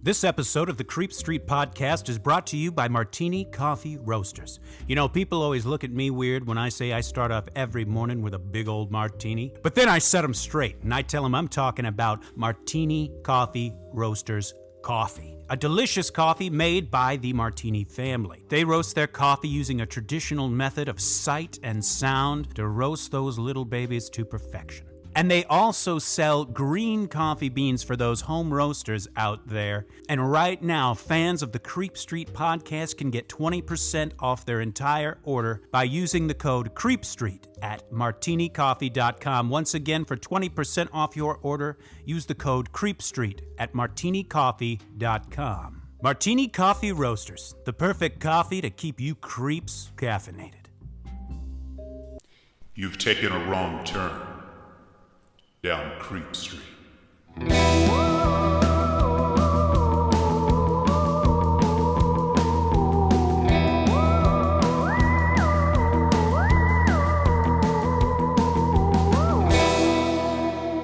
This episode of the Creep Street Podcast is brought to you by Martini Coffee Roasters. You know, people always look at me weird when I say I start off every morning with a big old martini. But then I set them straight, and I tell them I'm talking about Martini Coffee Roasters coffee. A delicious coffee made by the Martini family. They roast their coffee using a traditional method of sight and sound to roast those little babies to perfection. And they also sell green coffee beans for those home roasters out there. And right now, fans of the Creep Street Podcast can get 20% off their entire order by using the code CREEPSTREET at martinicoffee.com. Once again, for 20% off your order, use the code CREEPSTREET at martinicoffee.com. Martini Coffee Roasters, the perfect coffee to keep you creeps caffeinated. You've taken a wrong turn down Creep Street.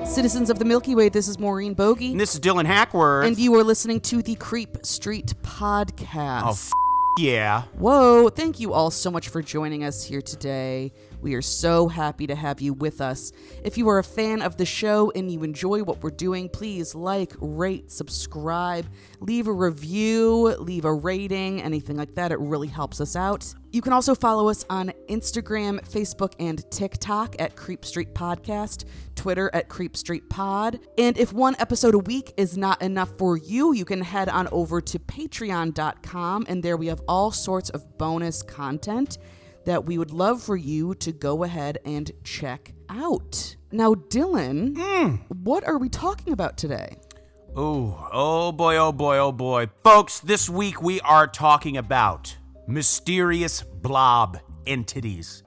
Citizens of the Milky Way, this is Maureen Bogey. And this is Dylan Hackworth. And you are listening to the Creep Street Podcast. Yeah. Whoa, thank you all so much for joining us here today. We are so happy to have you with us. If you are a fan of the show and you enjoy what we're doing, please like, rate, subscribe, leave a review, leave a rating, anything like that. It really helps us out. You can also follow us on Instagram, Facebook, and TikTok at Creep Street Podcast, Twitter at Creep Street Pod. And if one episode a week is not enough for you, you can head on over to patreon.com, and there we have all sorts of bonus content that we would love for you to go ahead and check out. Now, Dylan, what are we talking about today? Oh boy. Folks, this week we are talking about Mysterious Blob Entities.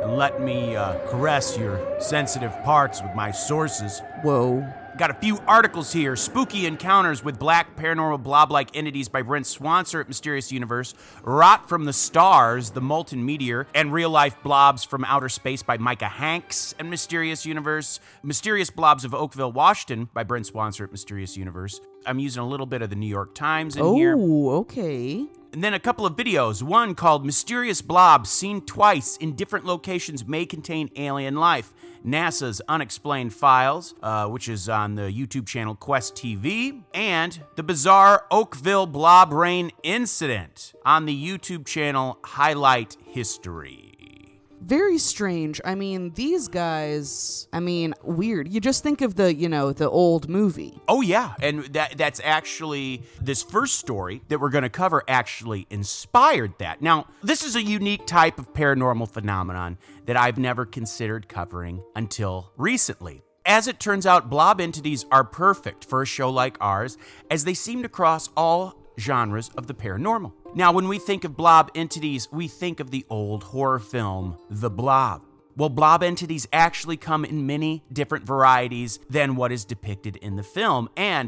And let me caress your sensitive parts with my sources. Whoa. Got a few articles here. Spooky Encounters with Black Paranormal Blob-like Entities by Brent Swanser at Mysterious Universe. Rot from the Stars, The Molten Meteor, and Real-Life Blobs from Outer Space by Micah Hanks at Mysterious Universe. Mysterious Blobs of Oakville, Washington by Brent Swanser at Mysterious Universe. I'm using a little bit of the New York Times in here. Oh, okay. And then a couple of videos. One called Mysterious Blobs Seen Twice in Different Locations May Contain Alien Life. NASA's Unexplained Files, which is on the YouTube channel Quest TV, and the bizarre Oakville Blob Rain Incident on the YouTube channel Highlight History. Very strange. I mean, these guys, weird. You just think of the old movie. Oh, yeah. And that's actually, this first story that we're going to cover actually inspired that. Now, this is a unique type of paranormal phenomenon that I've never considered covering until recently. As it turns out, blob entities are perfect for a show like ours, as they seem to cross all genres of the paranormal. Now, when we think of blob entities, we think of the old horror film, The Blob. Well, blob entities actually come in many different varieties than what is depicted in the film.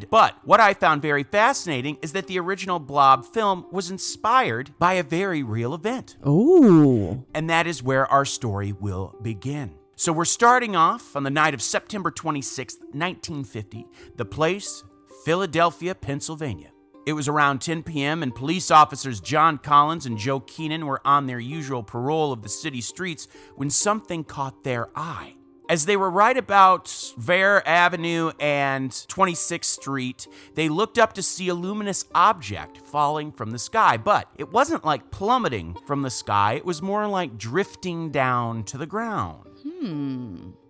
But what I found very fascinating is that the original Blob film was inspired by a very real event. Ooh. And that is where our story will begin. So we're starting off on the night of September 26th, 1950. The place, Philadelphia, Pennsylvania. It was around 10 p.m. and police officers John Collins and Joe Keenan were on their usual patrol of the city streets when something caught their eye. As they were right about Vere Avenue and 26th Street, they looked up to see a luminous object falling from the sky, but it wasn't like plummeting from the sky, it was more like drifting down to the ground.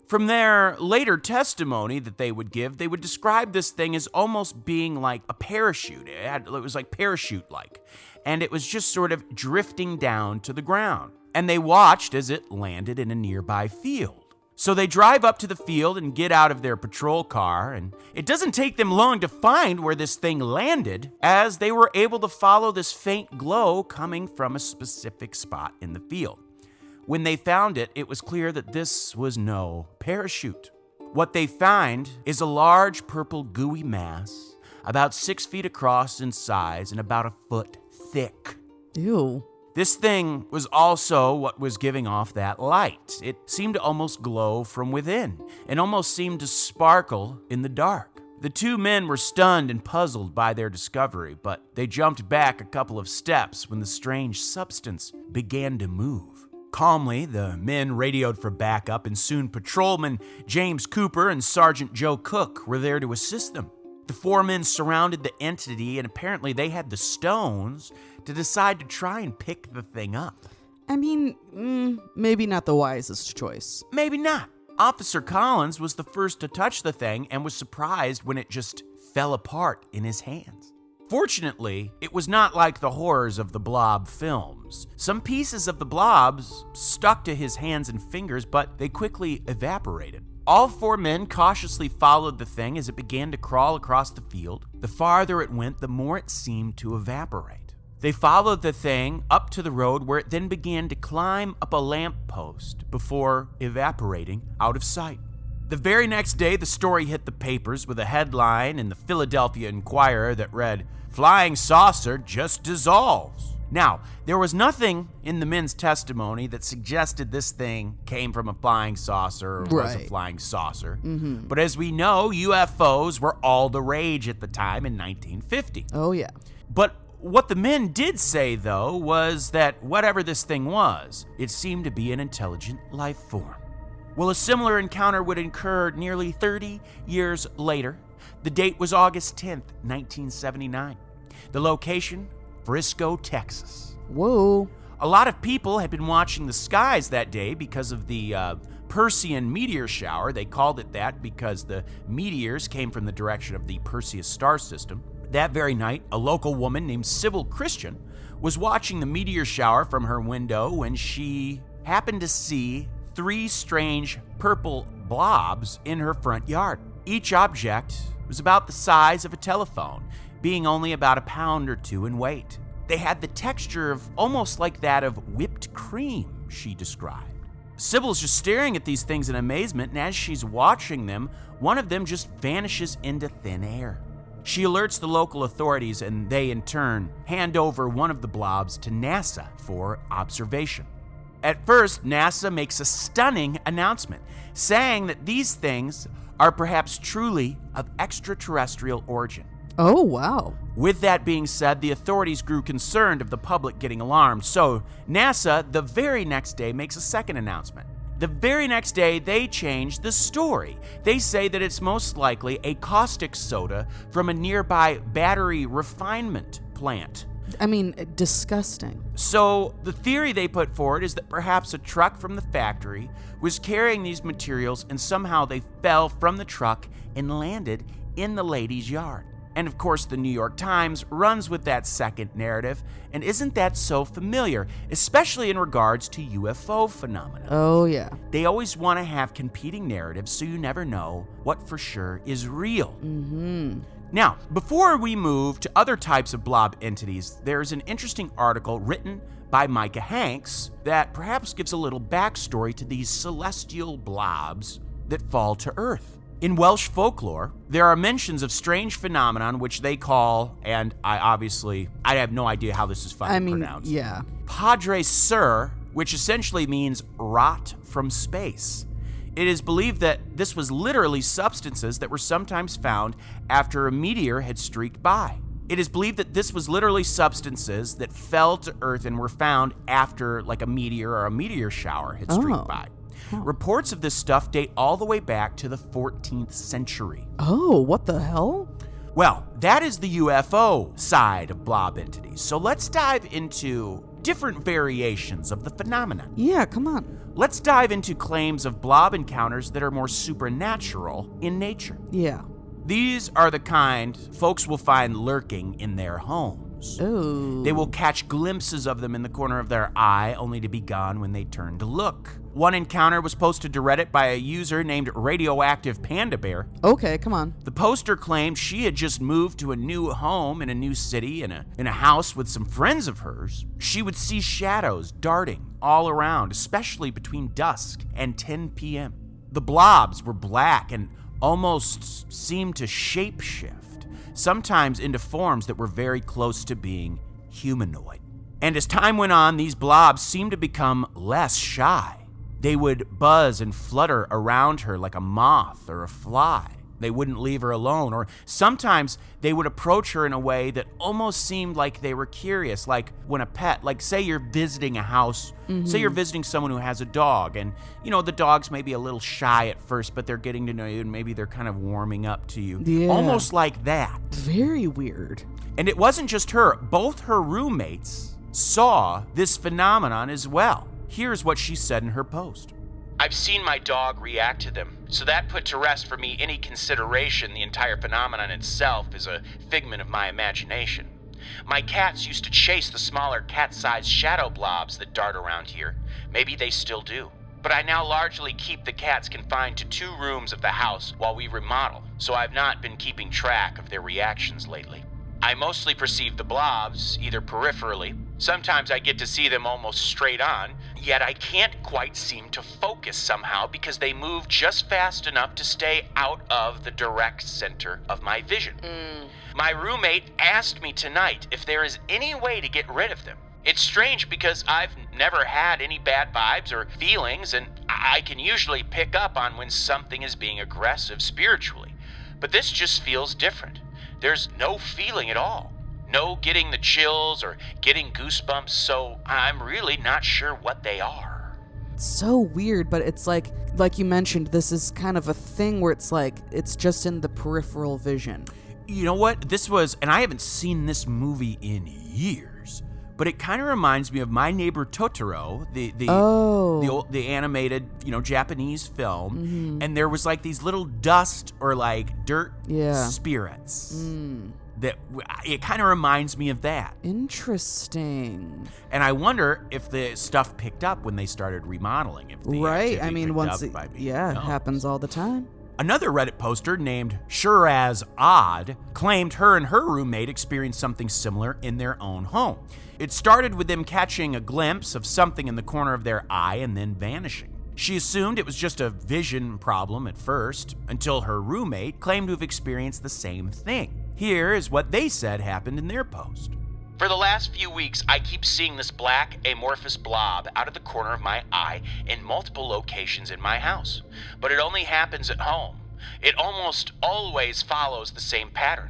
From their later testimony that they would give, they would describe this thing as almost being like a parachute. It was like parachute-like, and it was just sort of drifting down to the ground. And they watched as it landed in a nearby field. So they drive up to the field and get out of their patrol car, and it doesn't take them long to find where this thing landed, as they were able to follow this faint glow coming from a specific spot in the field. When they found it, it was clear that this was no parachute. What they find is a large purple gooey mass, about 6 feet across in size and about a foot thick. Ew. This thing was also what was giving off that light. It seemed to almost glow from within and almost seemed to sparkle in the dark. The two men were stunned and puzzled by their discovery, but they jumped back a couple of steps when the strange substance began to move. Calmly, the men radioed for backup, and soon Patrolman James Cooper and Sergeant Joe Cook were there to assist them. The four men surrounded the entity, and apparently they had the stones to decide to try and pick the thing up. I mean, maybe not the wisest choice. Maybe not. Officer Collins was the first to touch the thing and was surprised when it just fell apart in his hands. Fortunately, it was not like the horrors of the Blob films. Some pieces of the blobs stuck to his hands and fingers, but they quickly evaporated. All four men cautiously followed the thing as it began to crawl across the field. The farther it went, the more it seemed to evaporate. They followed the thing up to the road, where it then began to climb up a lamppost before evaporating out of sight. The very next day, the story hit the papers with a headline in the Philadelphia Inquirer that read, "Flying Saucer Just Dissolves." Now, there was nothing in the men's testimony that suggested this thing came from a flying saucer or was a flying saucer. But as we know, UFOs were all the rage at the time in 1950. Oh, yeah. But what the men did say, though, was that whatever this thing was, it seemed to be an intelligent life form. Well, a similar encounter would occur nearly 30 years later. The date was August 10th, 1979. The location, Frisco, Texas. Whoa. A lot of people had been watching the skies that day because of the Persean meteor shower. They called it that because the meteors came from the direction of the Perseus star system. That very night, a local woman named Sybil Christian was watching the meteor shower from her window when she happened to see 3 strange purple blobs in her front yard. Each object was about the size of a telephone, being only about a pound or 2 in weight. They had the texture of almost like that of whipped cream, she described. Sybil's just staring at these things in amazement, and as she's watching them, one of them just vanishes into thin air. She alerts the local authorities, and they in turn hand over one of the blobs to NASA for observation. At first, NASA makes a stunning announcement, saying that these things are perhaps truly of extraterrestrial origin. Oh, wow. With that being said, the authorities grew concerned of the public getting alarmed, so NASA, the very next day, makes a second announcement. The very next day, they change the story. They say that it's most likely a caustic soda from a nearby battery refinement plant. I mean, disgusting. So the theory they put forward is that perhaps a truck from the factory was carrying these materials and somehow they fell from the truck and landed in the lady's yard. And of course, the New York Times runs with that second narrative, and isn't that so familiar, especially in regards to UFO phenomena? Oh, yeah. They always want to have competing narratives so you never know what for sure is real. Now, before we move to other types of blob entities, there's an interesting article written by Micah Hanks that perhaps gives a little backstory to these celestial blobs that fall to Earth. In Welsh folklore, there are mentions of strange phenomenon which they call, and I have no idea how this is pronounced. Yeah. Padre Sur, which essentially means rot from space. It is believed that this was literally substances that were sometimes found after a meteor had streaked by. It is believed that this was literally substances that fell to Earth and were found after like a meteor or a meteor shower had streaked by. Reports of this stuff date all the way back to the 14th century. Oh, what the hell? Well, that is the UFO side of blob entities. So let's dive into different variations of the phenomenon. Yeah, come on. Let's dive into claims of blob encounters that are more supernatural in nature. Yeah. These are the kind folks will find lurking in their homes. Oh. They will catch glimpses of them in the corner of their eye, only to be gone when they turn to look. One encounter was posted to Reddit by a user named Radioactive Panda Bear. Okay, come on. The poster claimed she had just moved to a new home in a new city in a house with some friends of hers. She would see shadows darting all around, especially between dusk and 10 p.m. The blobs were black and almost seemed to shapeshift, sometimes into forms that were very close to being humanoid. And as time went on, these blobs seemed to become less shy. They would buzz and flutter around her like a moth or a fly. They wouldn't leave her alone, or sometimes they would approach her in a way that almost seemed like they were curious, like when a pet, like say you're visiting a house, say you're visiting someone who has a dog, and the dog's maybe a little shy at first, but they're getting to know you, and maybe they're kind of warming up to you. Yeah. Almost like that. Very weird. And it wasn't just her. Both her roommates saw this phenomenon as well. Here's what she said in her post. I've seen my dog react to them, so that put to rest for me any consideration the entire phenomenon itself is a figment of my imagination. My cats used to chase the smaller cat-sized shadow blobs that dart around here. Maybe they still do. But I now largely keep the cats confined to 2 rooms of the house while we remodel, so I've not been keeping track of their reactions lately. I mostly perceive the blobs, either peripherally. Sometimes I get to see them almost straight on, yet I can't quite seem to focus somehow because they move just fast enough to stay out of the direct center of my vision. My roommate asked me tonight if there is any way to get rid of them. It's strange because I've never had any bad vibes or feelings, and I can usually pick up on when something is being aggressive spiritually. But this just feels different. There's no feeling at all. No getting the chills or getting goosebumps, so I'm really not sure what they are. It's so weird, but it's like you mentioned, this is kind of a thing where it's like, it's just in the peripheral vision. You know what? This was, and I haven't seen this movie in years, but it kind of reminds me of My Neighbor Totoro, the animated, Japanese film, and there was like these little dust or like dirt spirits. That it kind of reminds me of that. Interesting. And I wonder if the stuff picked up when they started remodeling. If the right. I mean, once it happens all the time. Another Reddit poster named Sure As Odd claimed her and her roommate experienced something similar in their own home. It started with them catching a glimpse of something in the corner of their eye and then vanishing. She assumed it was just a vision problem at first, until her roommate claimed to have experienced the same thing. Here is what they said happened in their post. For the last few weeks, I keep seeing this black amorphous blob out of the corner of my eye in multiple locations in my house. But it only happens at home. It almost always follows the same pattern.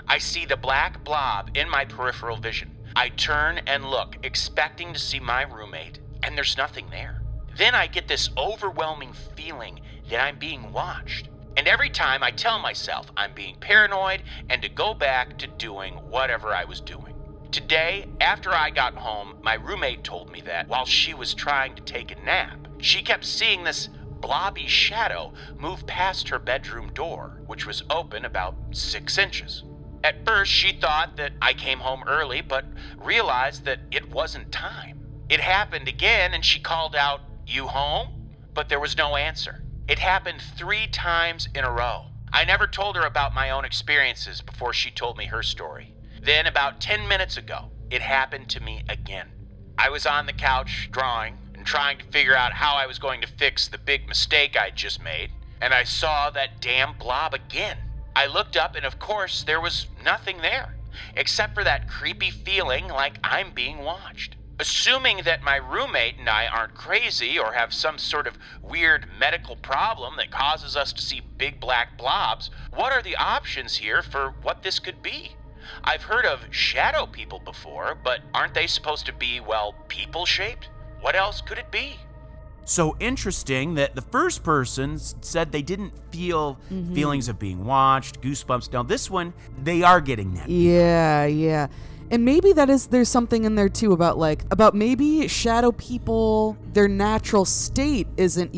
I see the black blob in my peripheral vision. I turn and look, expecting to see my roommate, and there's nothing there. Then I get this overwhelming feeling that I'm being watched. And every time I tell myself I'm being paranoid and to go back to doing whatever I was doing. Today, after I got home, my roommate told me that while she was trying to take a nap, she kept seeing this blobby shadow move past her bedroom door, which was open about 6 inches. At first, she thought that I came home early, but realized that it wasn't time. It happened again, and she called out, "You home?" But there was no answer. It happened 3 times in a row. I never told her about my own experiences before she told me her story. Then, about 10 minutes ago, it happened to me again. I was on the couch drawing and trying to figure out how I was going to fix the big mistake I'd just made, and I saw that damn blob again. I looked up, and of course, there was nothing there, except for that creepy feeling like I'm being watched. Assuming that my roommate and I aren't crazy or have some sort of weird medical problem that causes us to see big black blobs, what are the options here for what this could be? I've heard of shadow people before, but aren't they supposed to be, people-shaped? What else could it be? So interesting that the first person said they didn't feel feelings of being watched, goosebumps. Now this one, they are getting that. Yeah. And maybe there's something in there too about maybe shadow people, their natural state isn't,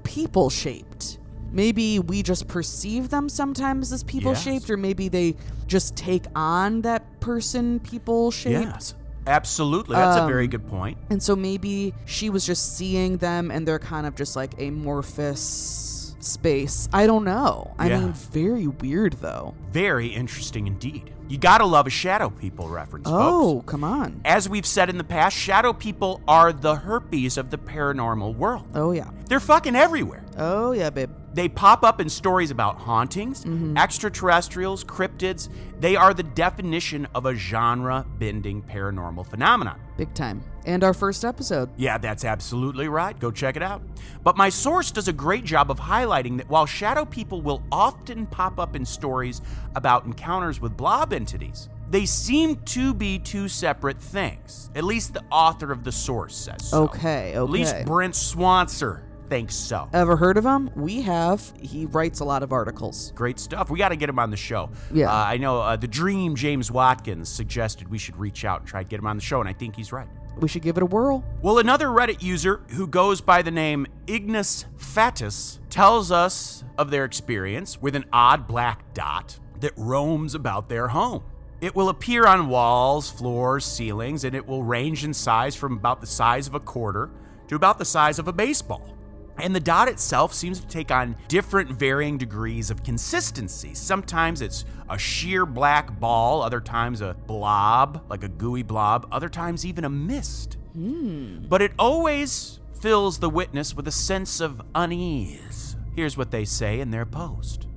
people shaped. Maybe we just perceive them sometimes as people shaped, or maybe they just take on that person people shaped. Yes, absolutely. That's a very good point. And so maybe she was just seeing them and they're kind of just like amorphous space. I don't know. I mean, very weird though. Very interesting indeed. You gotta love a shadow people reference, folks. Oh, come on. As we've said in the past, shadow people are the herpes of the paranormal world. Oh, yeah. They're fucking everywhere. Oh, yeah, babe. They pop up in stories about hauntings, extraterrestrials, cryptids. They are the definition of a genre-bending paranormal phenomenon. Big time. And our first episode. Yeah, that's absolutely right. Go check it out. But my source does a great job of highlighting that while shadow people will often pop up in stories about encounters with blob entities, they seem to be two separate things. At least the author of the source says so. Okay. At least Brent Swanser thinks so. Ever heard of him? We have. He writes a lot of articles. Great stuff. We got to get him on the show. Yeah. I know the Dream James Watkins suggested we should reach out and try to get him on the show, and I think he's right. We should give it a whirl. Well, another Reddit user who goes by the name Ignis Fatus tells us of their experience with an odd black dot that roams about their home. It will appear on walls, floors, ceilings, and it will range in size from about the size of a quarter to about the size of a baseball. And the dot itself seems to take on different varying degrees of consistency. Sometimes it's a sheer black ball, other times a blob, like a gooey blob, other times even a mist. But it always fills the witness with a sense of unease. Here's what they say in their post.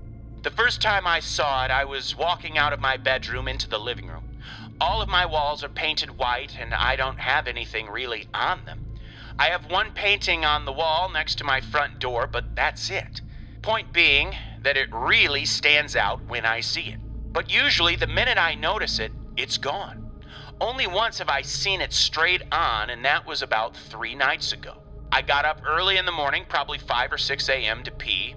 The first time I saw it, I was walking out of my bedroom into the living room. All of my walls are painted white, and I don't have anything really on them. I have one painting on the wall next to my front door, but that's it. Point being that it really stands out when I see it. But usually the minute I notice it, it's gone. Only once have I seen it straight on, and that was about 3 nights ago. I got up early in the morning, probably 5 or 6 a.m. to pee,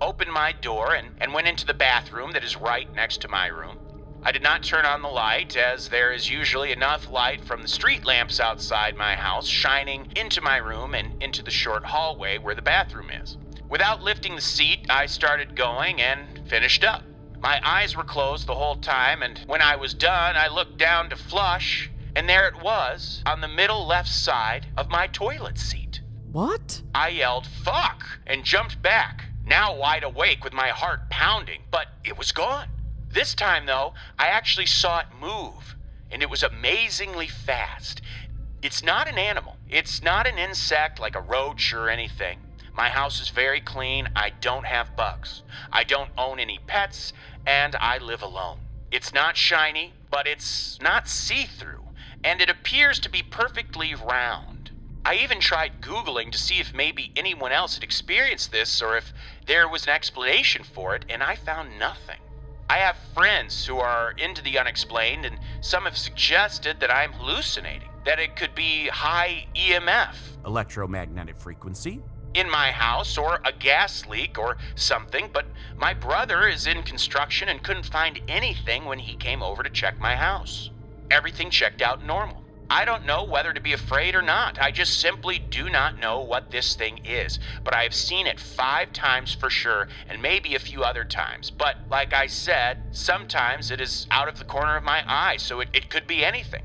opened my door, and went into the bathroom that is right next to my room. I did not turn on the light, as there is usually enough light from the street lamps outside my house shining into my room and into the short hallway where the bathroom is. Without lifting the seat, I started going and finished up. My eyes were closed the whole time, and when I was done, I looked down to flush, and there it was on the middle left side of my toilet seat. What? I yelled, "Fuck!" and jumped back, now wide awake with my heart pounding, but it was gone. This time, though, I actually saw it move, and it was amazingly fast. It's not an animal. It's not an insect like a roach or anything. My house is very clean. I don't have bugs. I don't own any pets, and I live alone. It's not shiny, but it's not see-through, and it appears to be perfectly round. I even tried Googling to see if maybe anyone else had experienced this or if there was an explanation for it, and I found nothing. I have friends who are into the unexplained, and some have suggested that I'm hallucinating, that it could be high EMF, electromagnetic frequency, in my house, or a gas leak or something, but my brother is in construction and couldn't find anything when he came over to check my house. Everything checked out normal. I don't know whether to be afraid or not. I just simply do not know what this thing is. But I have seen it 5 times for sure, and maybe a few other times. But like I said, sometimes it is out of the corner of my eye, so it could be anything.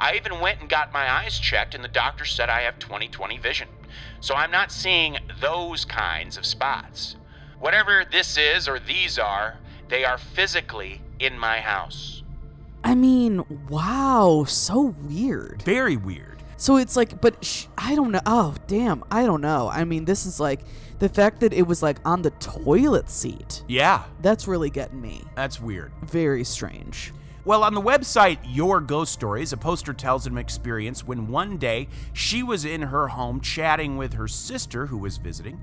I even went and got my eyes checked, and the doctor said I have 20/20 vision. So I'm not seeing those kinds of spots. Whatever this is or these are, they are physically in my house. I mean, wow, so weird. Very weird. So it's like, but I don't know. Oh, damn, I don't know. I mean, this is like, the fact that it was like on the toilet seat. Yeah. That's really getting me. That's weird. Very strange. Well, on the website Your Ghost Stories, a poster tells of an experience when one day she was in her home chatting with her sister who was visiting.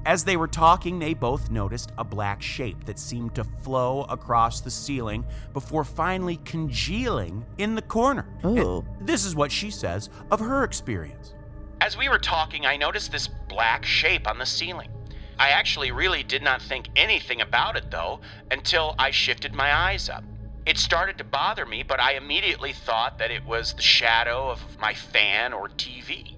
As they were talking, they both noticed a black shape that seemed to flow across the ceiling before finally congealing in the corner. Oh. And this is what she says of her experience. As we were talking, I noticed this black shape on the ceiling. I actually really did not think anything about it, though, until I shifted my eyes up. It started to bother me, but I immediately thought that it was the shadow of my fan or TV.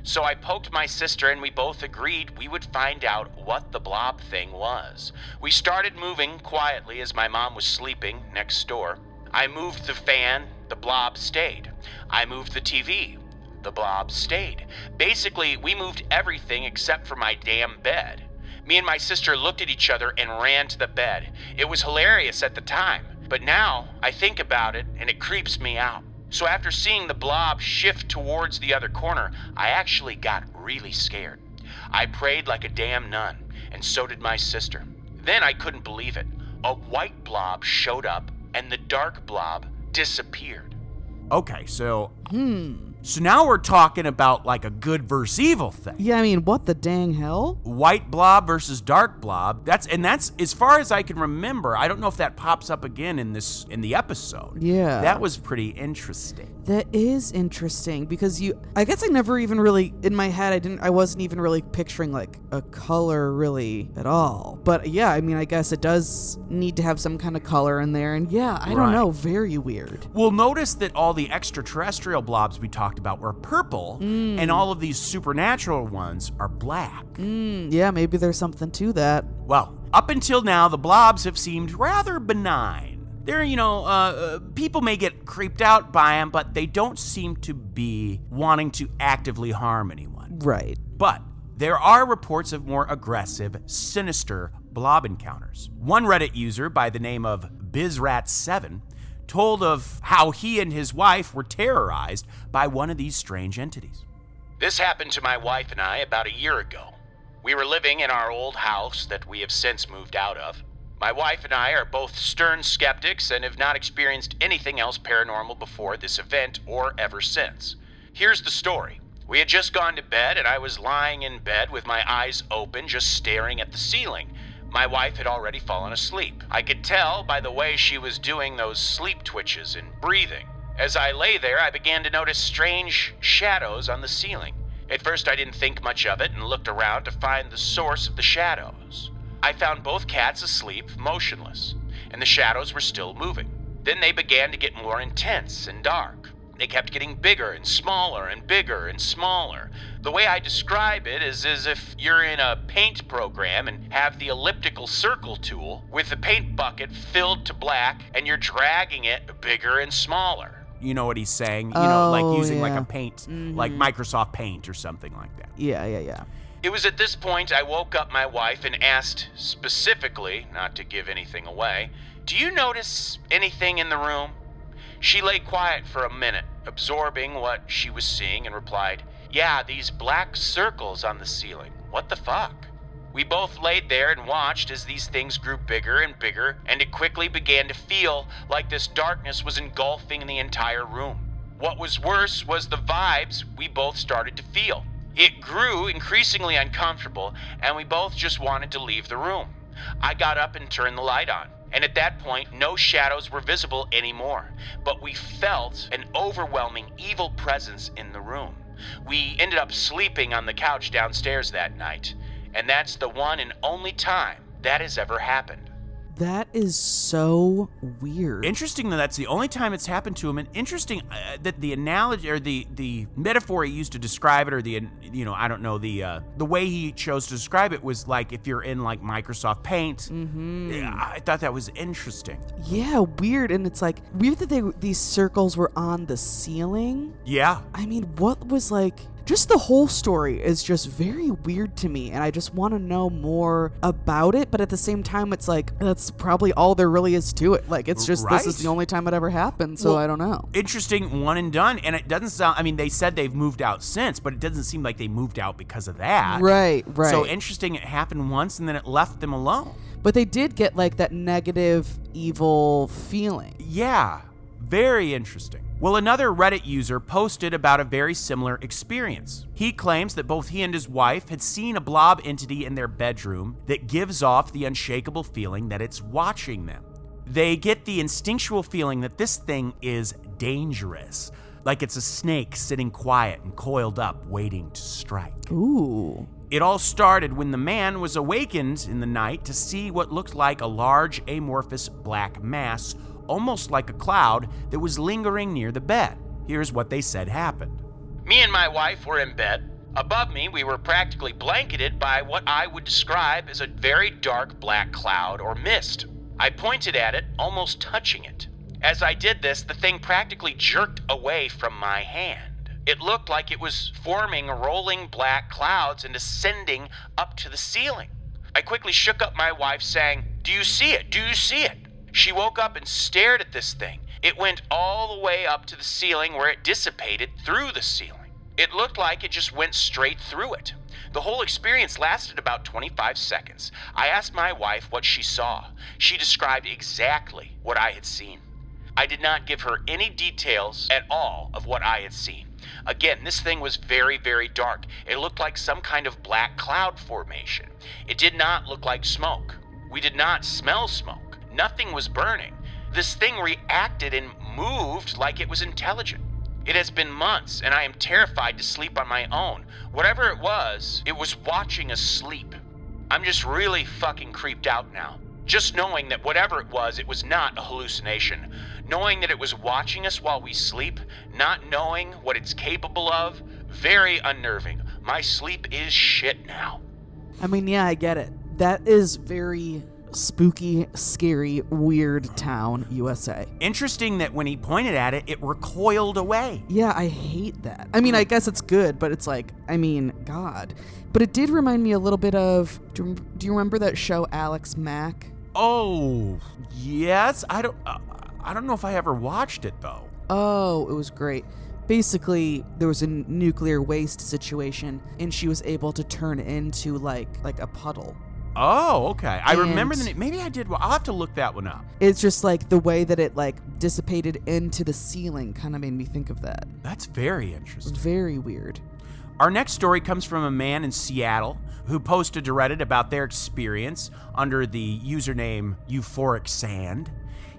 So I poked my sister, and we both agreed we would find out what the blob thing was. We started moving quietly as my mom was sleeping next door. I moved the fan, the blob stayed. I moved the TV, the blob stayed. Basically, we moved everything except for my damn bed. Me and my sister looked at each other and ran to the bed. It was hilarious at the time, but now I think about it and it creeps me out. So after seeing the blob shift towards the other corner, I actually got really scared. I prayed like a damn nun, and so did my sister. Then I couldn't believe it. A white blob showed up, and the dark blob disappeared. Okay, so now we're talking about like a good versus evil thing. Yeah, I mean, what the dang hell? White blob versus dark blob. That's as far as I can remember. I don't know if that pops up again in the episode. Yeah. That was pretty interesting. That is interesting because I guess I never even really, in my head, I wasn't even really picturing like a color really at all. But yeah, I mean, I guess it does need to have some kind of color in there. And yeah, I don't know, very weird. We'll notice that all the extraterrestrial blobs we talked about were purple, and all of these supernatural ones are black. Yeah, maybe there's something to that. Well, up until now, the blobs have seemed rather benign. They're, people may get creeped out by them, but they don't seem to be wanting to actively harm anyone. Right. But there are reports of more aggressive, sinister blob encounters. One Reddit user by the name of BizRat7 told of how he and his wife were terrorized by one of these strange entities. This happened to my wife and I about a year ago. We were living in our old house that we have since moved out of. My wife and I are both stern skeptics and have not experienced anything else paranormal before this event or ever since. Here's the story. We had just gone to bed and I was lying in bed with my eyes open, just staring at the ceiling. My wife had already fallen asleep. I could tell by the way she was doing those sleep twitches and breathing. As I lay there, I began to notice strange shadows on the ceiling. At first, I didn't think much of it and looked around to find the source of the shadows. I found both cats asleep, motionless, and the shadows were still moving. Then they began to get more intense and dark. They kept getting bigger and smaller and bigger and smaller. The way I describe it is as if you're in a paint program and have the elliptical circle tool with the paint bucket filled to black and you're dragging it bigger and smaller. You know what he's saying? Like using like a paint, like Microsoft Paint or something like that. Yeah. It was at this point I woke up my wife and asked specifically, not to give anything away, "Do you notice anything in the room?" She lay quiet for a minute, absorbing what she was seeing, and replied, "Yeah, these black circles on the ceiling. What the fuck?" We both laid there and watched as these things grew bigger and bigger, and it quickly began to feel like this darkness was engulfing the entire room. What was worse was the vibes we both started to feel. It grew increasingly uncomfortable, and we both just wanted to leave the room. I got up and turned the light on. And at that point, no shadows were visible anymore, but we felt an overwhelming evil presence in the room. We ended up sleeping on the couch downstairs that night, and that's the one and only time that has ever happened. That is so weird. Interesting that that's the only time it's happened to him, and interesting that the analogy or the metaphor he used to describe it, or the way he chose to describe it was like if you're in like Microsoft Paint. I thought that was interesting. Yeah, weird, and it's like weird that these circles were on the ceiling. Yeah. I mean, what was like? Just the whole story is just very weird to me, and I just want to know more about it, but at the same time, it's like, that's probably all there really is to it. Like, it's just, This is the only time it ever happened, so I don't know. Interesting, one and done, and it doesn't sound, I mean, they said they've moved out since, but it doesn't seem like they moved out because of that. Right. So interesting, it happened once, and then it left them alone. But they did get, like, that negative, evil feeling. Yeah, very interesting. Well, another Reddit user posted about a very similar experience. He claims that both he and his wife had seen a blob entity in their bedroom that gives off the unshakable feeling that it's watching them. They get the instinctual feeling that this thing is dangerous, like it's a snake sitting quiet and coiled up, waiting to strike. Ooh. It all started when the man was awakened in the night to see what looked like a large amorphous black mass, almost like a cloud, that was lingering near the bed. Here's what they said happened. Me and my wife were in bed. Above me, we were practically blanketed by what I would describe as a very dark black cloud or mist. I pointed at it, almost touching it. As I did this, the thing practically jerked away from my hand. It looked like it was forming rolling black clouds and ascending up to the ceiling. I quickly shook up my wife, saying, "Do you see it? Do you see it?" She woke up and stared at this thing. It went all the way up to the ceiling where it dissipated through the ceiling. It looked like it just went straight through it. The whole experience lasted about 25 seconds. I asked my wife what she saw. She described exactly what I had seen. I did not give her any details at all of what I had seen. Again, this thing was very, very dark. It looked like some kind of black cloud formation. It did not look like smoke. We did not smell smoke. Nothing was burning. This thing reacted and moved like it was intelligent. It has been months, and I am terrified to sleep on my own. Whatever it was watching us sleep. I'm just really fucking creeped out now. Just knowing that whatever it was not a hallucination. Knowing that it was watching us while we sleep, not knowing what it's capable of, very unnerving. My sleep is shit now. I mean, yeah, I get it. That is very spooky, scary, weird town, USA. Interesting that when he pointed at it, it recoiled away. Yeah, I hate that. I mean, I guess it's good, but it's like, I mean, God. But it did remind me a little bit of, do you remember that show Alex Mack? Oh, yes. I don't know if I ever watched it, though. Oh, it was great. Basically, there was a nuclear waste situation, and she was able to turn into like a puddle. Oh, okay. I remember the name. Maybe I did. I'll have to look that one up. It's just like the way that it like dissipated into the ceiling kind of made me think of that. That's very interesting. Very weird. Our next story comes from a man in Seattle who posted to Reddit about their experience under the username Euphoric Sand.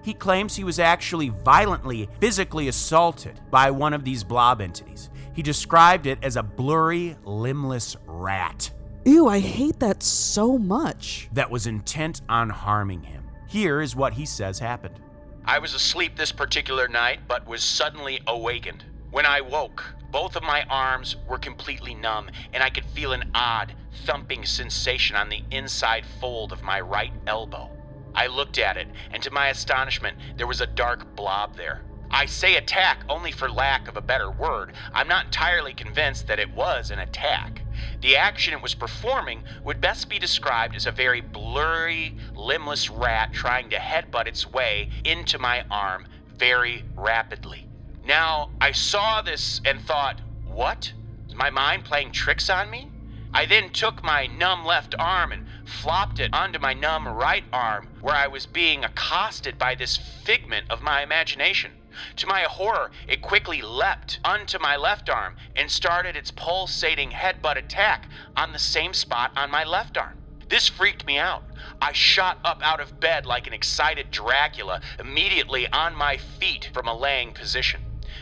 He claims he was actually violently, physically assaulted by one of these blob entities. He described it as a blurry, limbless rat. Ew, I hate that so much. That was intent on harming him. Here is what he says happened. I was asleep this particular night, but was suddenly awakened. When I woke, both of my arms were completely numb, and I could feel an odd, thumping sensation on the inside fold of my right elbow. I looked at it, and to my astonishment, there was a dark blob there. I say attack only for lack of a better word. I'm not entirely convinced that it was an attack. The action it was performing would best be described as a very blurry, limbless rat trying to headbutt its way into my arm very rapidly. Now, I saw this and thought, what? Is my mind playing tricks on me? I then took my numb left arm and flopped it onto my numb right arm, where I was being accosted by this figment of my imagination. To my horror, it quickly leapt onto my left arm and started its pulsating headbutt attack on the same spot on my left arm. This freaked me out. I shot up out of bed like an excited Dracula, immediately on my feet from a laying position.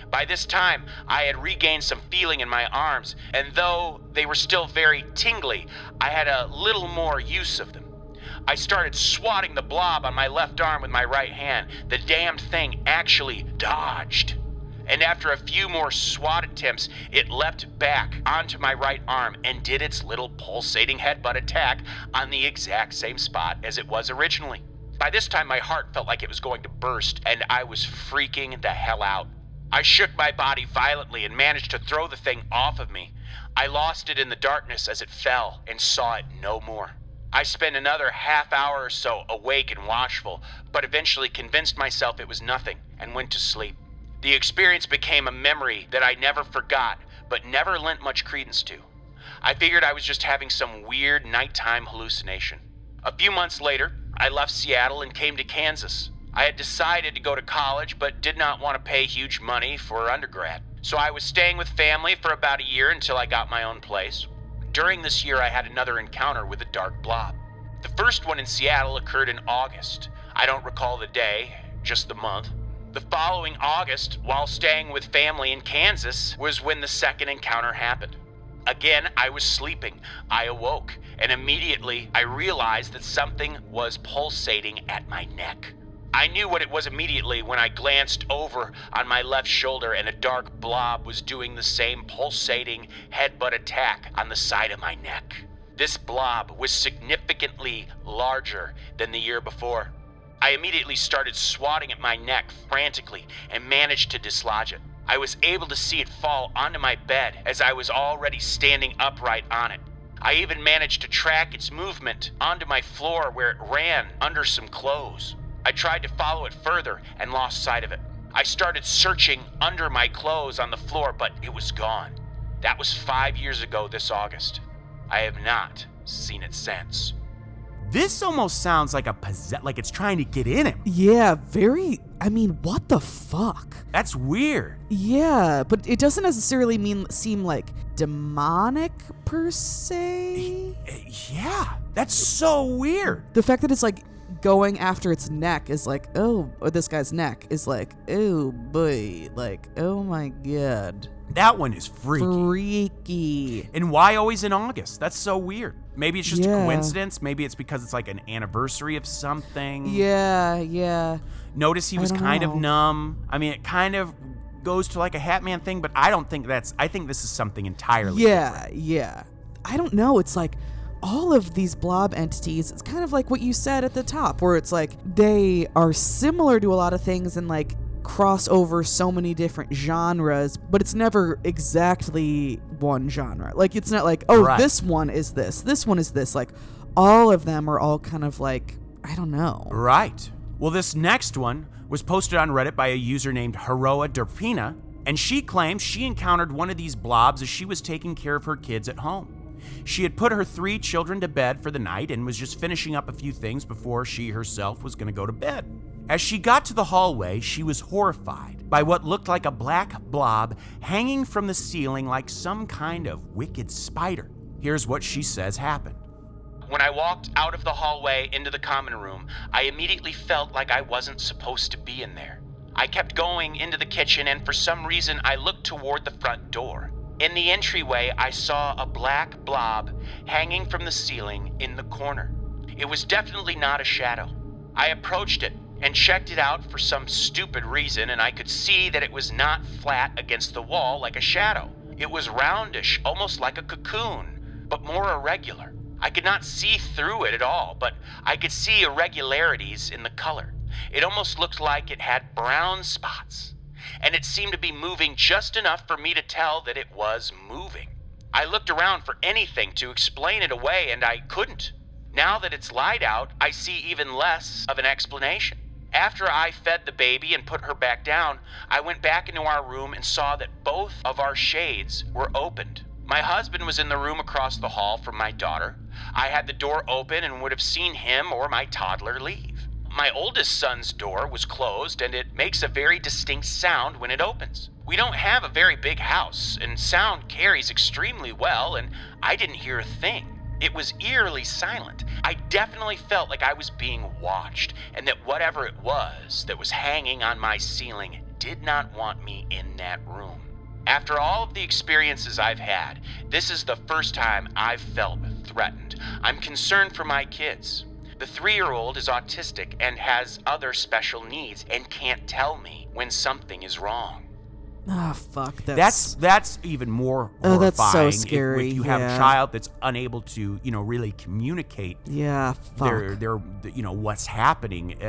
By this time, I had regained some feeling in my arms, and though they were still very tingly, I had a little more use of them. I started swatting the blob on my left arm with my right hand. The damned thing actually dodged. And after a few more swat attempts, it leapt back onto my right arm and did its little pulsating headbutt attack on the exact same spot as it was originally. By this time, my heart felt like it was going to burst, and I was freaking the hell out. I shook my body violently and managed to throw the thing off of me. I lost it in the darkness as it fell and saw it no more. I spent another half hour or so awake and watchful, but eventually convinced myself it was nothing and went to sleep. The experience became a memory that I never forgot, but never lent much credence to. I figured I was just having some weird nighttime hallucination. A few months later, I left Seattle and came to Kansas. I had decided to go to college, but did not want to pay huge money for undergrad. So I was staying with family for about a year until I got my own place. During this year, I had another encounter with a dark blob. The first one in Seattle occurred in August. I don't recall the day, just the month. The following August, while staying with family in Kansas, was when the second encounter happened. Again, I was sleeping. I awoke, and immediately I realized that something was pulsating at my neck. I knew what it was immediately when I glanced over on my left shoulder and a dark blob was doing the same pulsating headbutt attack on the side of my neck. This blob was significantly larger than the year before. I immediately started swatting at my neck frantically and managed to dislodge it. I was able to see it fall onto my bed as I was already standing upright on it. I even managed to track its movement onto my floor where it ran under some clothes. I tried to follow it further and lost sight of it. I started searching under my clothes on the floor, but it was gone. That was 5 years ago this August. I have not seen it since. This almost sounds like like it's trying to get in him. Yeah, what the fuck? That's weird. Yeah, but it doesn't necessarily seem like demonic per se. Yeah, that's so weird. The fact that it's like going after its neck is like, or this guy's neck is like, oh boy, like, oh my god. That one is freaky. Freaky. And why always in August? That's so weird. Maybe it's just a coincidence. Maybe it's because it's like an anniversary of something. Yeah. Notice he was kind of numb. I mean, it kind of goes to like a Hat Man thing, but I think this is something entirely different. Yeah. I don't know. It's like all of these blob entities, it's kind of like what you said at the top, where it's like they are similar to a lot of things and like cross over so many different genres, but it's never exactly one genre. Like, it's not like, right, this one is this one is this. Like, all of them are all kind of like, I don't know. Right. Well, this next one was posted on Reddit by a user named Heroa Derpina, and she claims she encountered one of these blobs as she was taking care of her kids at home. She had put her 3 children to bed for the night and was just finishing up a few things before she herself was going to go to bed. As she got to the hallway, she was horrified by what looked like a black blob hanging from the ceiling like some kind of wicked spider. Here's what she says happened. When I walked out of the hallway into the common room, I immediately felt like I wasn't supposed to be in there. I kept going into the kitchen, and for some reason, I looked toward the front door. In the entryway, I saw a black blob hanging from the ceiling in the corner. It was definitely not a shadow. I approached it and checked it out for some stupid reason, and I could see that it was not flat against the wall like a shadow. It was roundish, almost like a cocoon, but more irregular. I could not see through it at all, but I could see irregularities in the color. It almost looked like it had brown spots, and it seemed to be moving just enough for me to tell that it was moving. I looked around for anything to explain it away, and I couldn't. Now that it's lied out, I see even less of an explanation. After I fed the baby and put her back down, I went back into our room and saw that both of our shades were opened. My husband was in the room across the hall from my daughter. I had the door open and would have seen him or my toddler leave. My oldest son's door was closed, and it makes a very distinct sound when it opens. We don't have a very big house, and sound carries extremely well, and I didn't hear a thing. It was eerily silent. I definitely felt like I was being watched, and that whatever it was that was hanging on my ceiling did not want me in that room. After all of the experiences I've had, this is the first time I've felt threatened. I'm concerned for my kids. The 3-year-old is autistic and has other special needs and can't tell me when something is wrong. Oh, fuck. That's even more horrifying. That's so scary. If you have a child that's unable to, really communicate. Yeah, fuck. Their what's happening,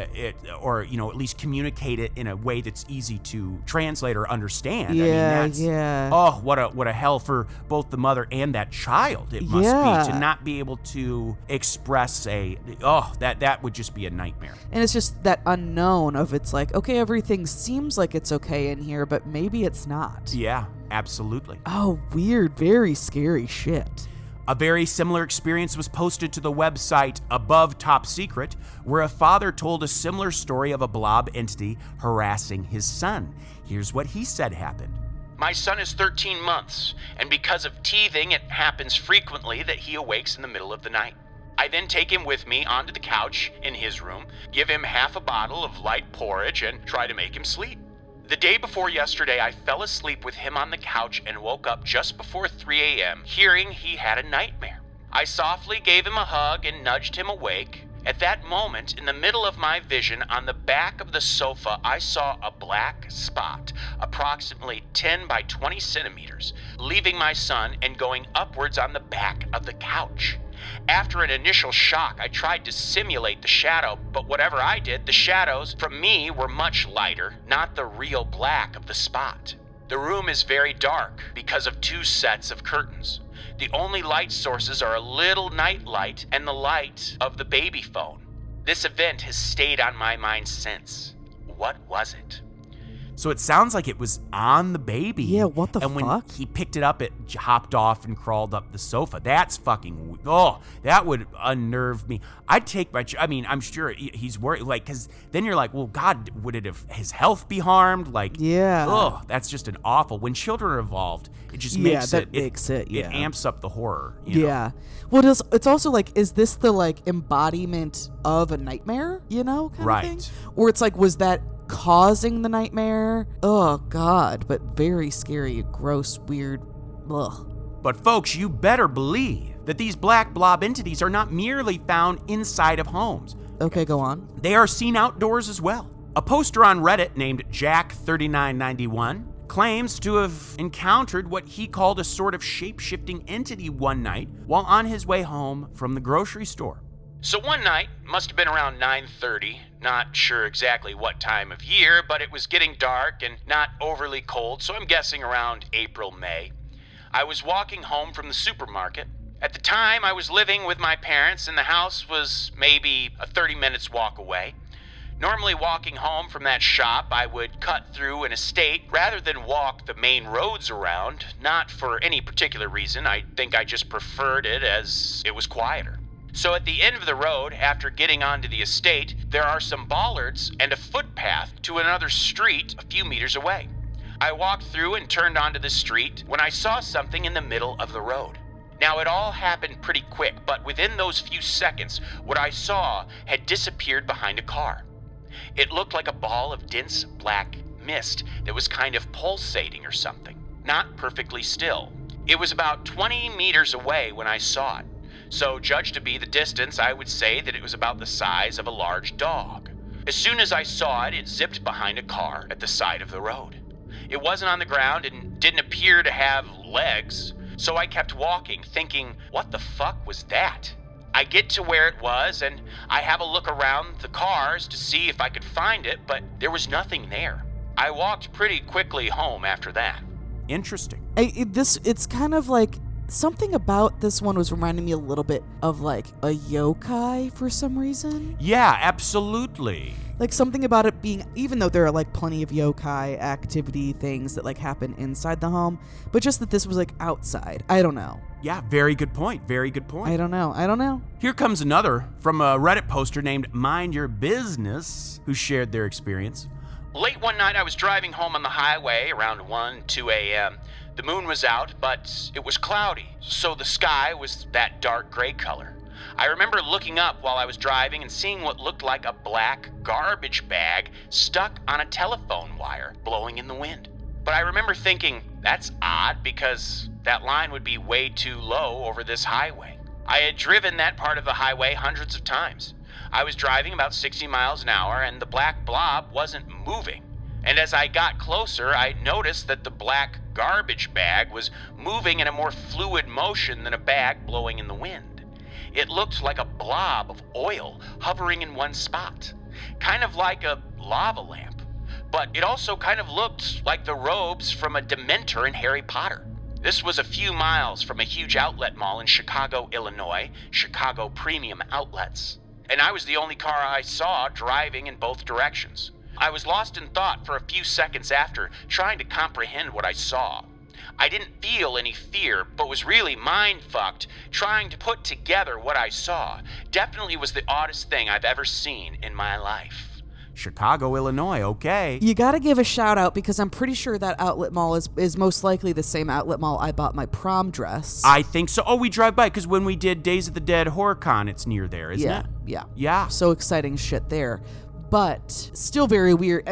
or at least communicate it in a way that's easy to translate or understand. Yeah. Oh, what a hell for both the mother and that child. It must be to not be able to express that would just be a nightmare. And it's just that unknown of, it's like, okay, everything seems like it's okay in here, but maybe it's not. Yeah, absolutely. Oh, weird, very scary shit. A very similar experience was posted to the website Above Top Secret, where a father told a similar story of a blob entity harassing his son. Here's what he said happened. My son is 13 months, and because of teething, it happens frequently that he awakes in the middle of the night. I then take him with me onto the couch in his room, give him half a bottle of light porridge, and try to make him sleep. The day before yesterday, I fell asleep with him on the couch and woke up just before 3 a.m., hearing he had a nightmare. I softly gave him a hug and nudged him awake. At that moment, in the middle of my vision, on the back of the sofa, I saw a black spot, approximately 10 by 20 centimeters, leaving my son and going upwards on the back of the couch. After an initial shock, I tried to simulate the shadow, but whatever I did, the shadows from me were much lighter, not the real black of the spot. The room is very dark because of 2 sets of curtains. The only light sources are a little night light and the light of the baby phone. This event has stayed on my mind since. What was it? So it sounds like it was on the baby. Yeah, what the and when fuck? he picked it up, it hopped off and crawled up the sofa. That's fucking, that would unnerve me. I'd take I'm sure he's worried, like, because then you're like, well, God, would it have his health be harmed? Like, yeah. That's just an awful. When children are involved, it just makes it amps up the horror. You know? Well, it's also like, is this the like embodiment of a nightmare, kind of thing? Or it's like, was that causing the nightmare? Oh God, but very scary, gross, weird. Ugh. But folks, you better believe that these black blob entities are not merely found inside of homes. Okay, go on. They are seen outdoors as well. A poster on Reddit named Jack3991 claims to have encountered what he called a sort of shape-shifting entity one night while on his way home from the grocery store. So one night, must have been around 9:30, not sure exactly what time of year, but it was getting dark and not overly cold, so I'm guessing around April, May. I was walking home from the supermarket. At the time, I was living with my parents, and the house was maybe a 30 minutes walk away. Normally walking home from that shop, I would cut through an estate rather than walk the main roads around, not for any particular reason. I think I just preferred it as it was quieter. So at the end of the road, after getting onto the estate, there are some bollards and a footpath to another street a few meters away. I walked through and turned onto the street when I saw something in the middle of the road. Now, it all happened pretty quick, but within those few seconds, what I saw had disappeared behind a car. It looked like a ball of dense black mist that was kind of pulsating or something, not perfectly still. It was about 20 meters away when I saw it. So, judged to be the distance, I would say that it was about the size of a large dog. As soon as I saw it, it zipped behind a car at the side of the road. It wasn't on the ground and didn't appear to have legs, so I kept walking, thinking, what the fuck was that? I get to where it was, and I have a look around the cars to see if I could find it, but there was nothing there. I walked pretty quickly home after that. Interesting. It's kind of like, something about this one was reminding me a little bit of like a yokai for some reason. Yeah, absolutely. Like something about it being, even though there are like plenty of yokai activity things that like happen inside the home, but just that this was like outside. I don't know. Yeah, very good point. Very good point. I don't know. Here comes another from a Reddit poster named Mind Your Business, who shared their experience. Late one night, I was driving home on the highway around 2 a.m. The moon was out, but it was cloudy, so the sky was that dark gray color. I remember looking up while I was driving and seeing what looked like a black garbage bag stuck on a telephone wire blowing in the wind. But I remember thinking, that's odd because that line would be way too low over this highway. I had driven that part of the highway hundreds of times. I was driving about 60 miles an hour and the black blob wasn't moving. And as I got closer, I noticed that the black garbage bag was moving in a more fluid motion than a bag blowing in the wind. It looked like a blob of oil hovering in one spot, kind of like a lava lamp. But it also kind of looked like the robes from a Dementor in Harry Potter. This was a few miles from a huge outlet mall in Chicago, Illinois, Chicago Premium Outlets. And I was the only car I saw driving in both directions. I was lost in thought for a few seconds after, trying to comprehend what I saw. I didn't feel any fear, but was really mind-fucked, trying to put together what I saw. Definitely was the oddest thing I've ever seen in my life. Chicago, Illinois, okay. You gotta give a shout out because I'm pretty sure that outlet mall is most likely the same outlet mall I bought my prom dress. I think so. Oh, we drive by because when we did Days of the Dead HorrorCon, it's near there, isn't it? Yeah. So exciting shit there. But still very weird.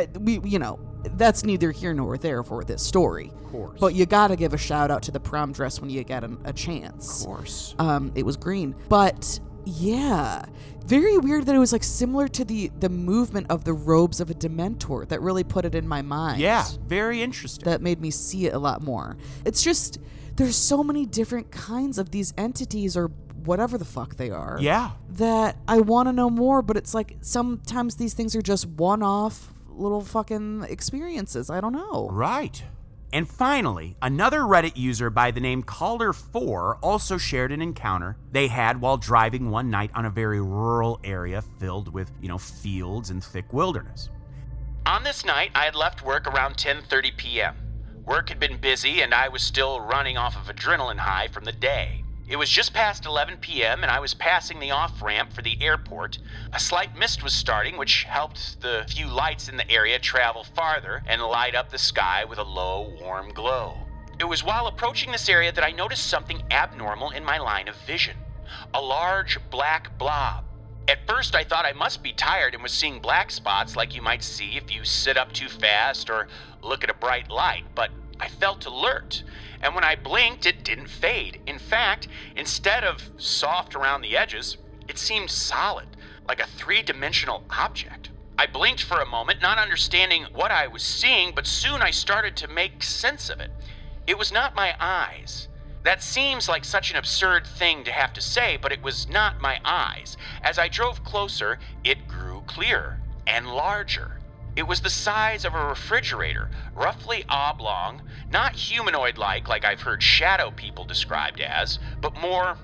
That's neither here nor there for this story. Of course. But you gotta give a shout out to the prom dress when you get a chance. Of course. It was green. But yeah, very weird that it was like similar to the movement of the robes of a Dementor that really put it in my mind. Yeah, very interesting. That made me see it a lot more. It's just, there's so many different kinds of these entities or whatever the fuck they are. Yeah. That I want to know more, but it's like sometimes these things are just one-off little fucking experiences. I don't know. Right. And finally, another Reddit user by the name Calder4 also shared an encounter they had while driving one night on a very rural area filled with, fields and thick wilderness. On this night, I had left work around 10:30 p.m. Work had been busy and I was still running off of adrenaline high from the day. It was just past 11 p.m. and I was passing the off-ramp for the airport. A slight mist was starting, which helped the few lights in the area travel farther and light up the sky with a low, warm glow. It was while approaching this area that I noticed something abnormal in my line of vision. A large black blob. At first I thought I must be tired and was seeing black spots like you might see if you sit up too fast or look at a bright light, but I felt alert, and when I blinked it didn't fade. In fact, instead of soft around the edges, it seemed solid, like a three-dimensional object. I blinked for a moment, not understanding what I was seeing, but soon I started to make sense of it. It was not my eyes. That seems like such an absurd thing to have to say, but it was not my eyes. As I drove closer, it grew clearer and larger. It was the size of a refrigerator, roughly oblong, not humanoid-like like I've heard shadow people described as, but more,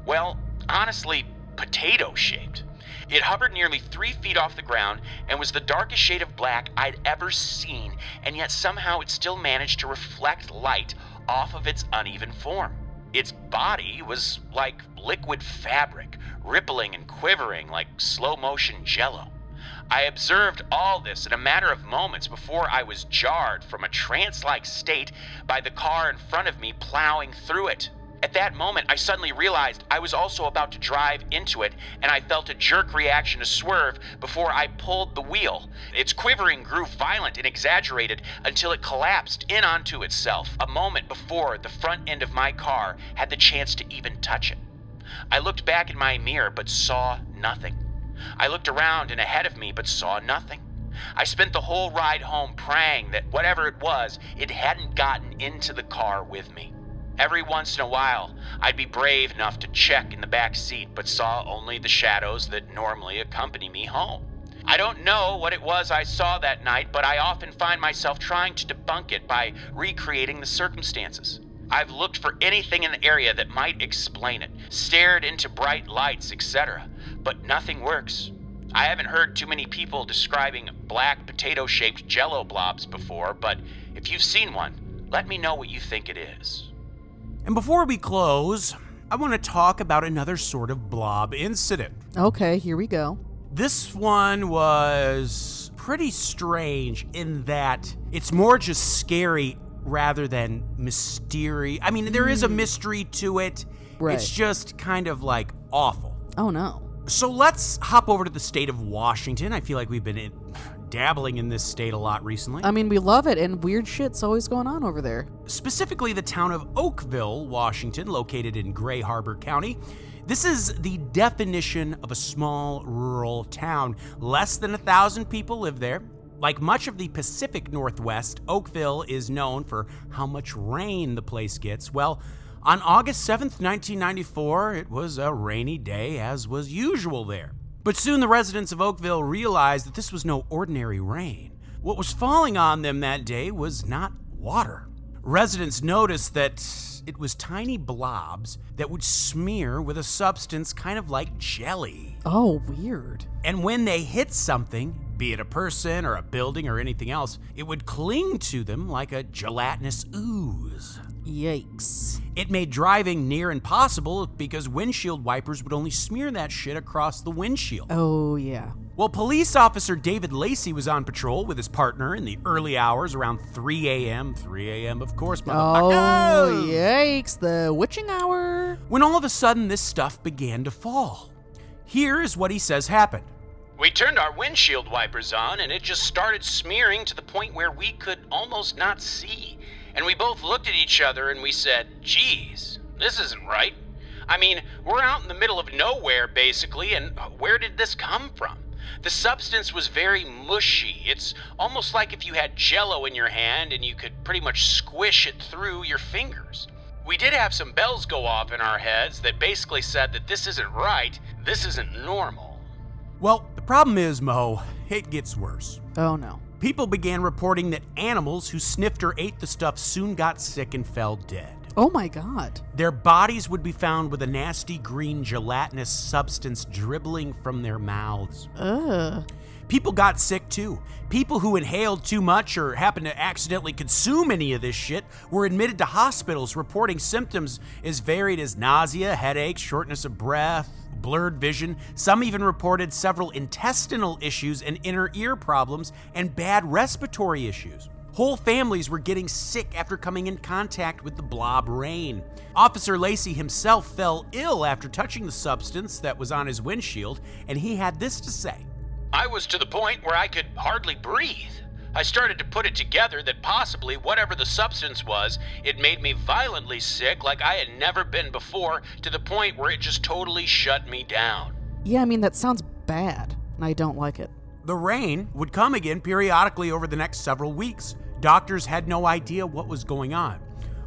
well, honestly, potato-shaped. It hovered nearly 3 feet off the ground and was the darkest shade of black I'd ever seen, and yet somehow it still managed to reflect light off of its uneven form. Its body was like liquid fabric, rippling and quivering like slow-motion jello. I observed all this in a matter of moments before I was jarred from a trance-like state by the car in front of me plowing through it. At that moment, I suddenly realized I was also about to drive into it, and I felt a jerk reaction to swerve before I pulled the wheel. Its quivering grew violent and exaggerated until it collapsed in onto itself a moment before the front end of my car had the chance to even touch it. I looked back in my mirror but saw nothing. I looked around and ahead of me but saw nothing. I spent the whole ride home praying that whatever it was, it hadn't gotten into the car with me. Every once in a while, I'd be brave enough to check in the back seat, but saw only the shadows that normally accompany me home. I don't know what it was I saw that night, but I often find myself trying to debunk it by recreating the circumstances. I've looked for anything in the area that might explain it, stared into bright lights, etc., but nothing works. I haven't heard too many people describing black potato-shaped jello blobs before, but if you've seen one, let me know what you think it is. And before we close, I want to talk about another sort of blob incident. Okay, here we go. This one was pretty strange in that it's more just scary rather than mysterious. I mean, there is a mystery to it. Right. It's just kind of like awful. Oh no. So let's hop over to the state of Washington. I feel like we've been dabbling in this state a lot recently. I mean, we love it, and weird shit's always going on over there. Specifically the town of Oakville, Washington, located in Gray Harbor County. This is the definition of a small rural town. Less than 1,000 people live there. Like much of the Pacific Northwest, Oakville is known for how much rain the place gets. Well, on August 7th, 1994, it was a rainy day, as was usual there. But soon the residents of Oakville realized that this was no ordinary rain. What was falling on them that day was not water. Residents noticed that it was tiny blobs that would smear with a substance kind of like jelly. Oh, weird. And when they hit something, be it a person or a building or anything else, it would cling to them like a gelatinous ooze. Yikes. It made driving near impossible because windshield wipers would only smear that shit across the windshield. Oh, yeah. Well, police officer David Lacey was on patrol with his partner in the early hours around 3 a.m. 3 a.m., of course, motherfucker. Oh, yikes. The witching hour. When all of a sudden this stuff began to fall. Here is what he says happened. We turned our windshield wipers on and it just started smearing to the point where we could almost not see. And we both looked at each other and we said, geez, this isn't right. I mean, we're out in the middle of nowhere, basically, and where did this come from? The substance was very mushy. It's almost like if you had Jell-O in your hand and you could pretty much squish it through your fingers. We did have some bells go off in our heads that basically said that this isn't right, this isn't normal. Well, the problem is, Mo, it gets worse. Oh, no. People began reporting that animals who sniffed or ate the stuff soon got sick and fell dead. Oh my God. Their bodies would be found with a nasty green gelatinous substance dribbling from their mouths. Ugh. People got sick too. People who inhaled too much or happened to accidentally consume any of this shit were admitted to hospitals reporting symptoms as varied as nausea, headaches, shortness of breath, blurred vision. Some even reported several intestinal issues and inner ear problems and bad respiratory issues. Whole families were getting sick after coming in contact with the blob rain. Officer Lacey himself fell ill after touching the substance that was on his windshield, and he had this to say. I was to the point where I could hardly breathe. I started to put it together that possibly whatever the substance was, it made me violently sick like I had never been before, to the point where it just totally shut me down. Yeah, I mean, that sounds bad, and I don't like it. The rain would come again periodically over the next several weeks. Doctors had no idea what was going on.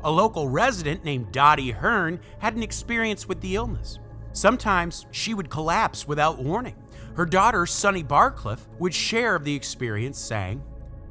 A local resident named Dottie Hearn had an experience with the illness. Sometimes she would collapse without warning. Her daughter, Sunny Barcliff, would share of the experience, saying,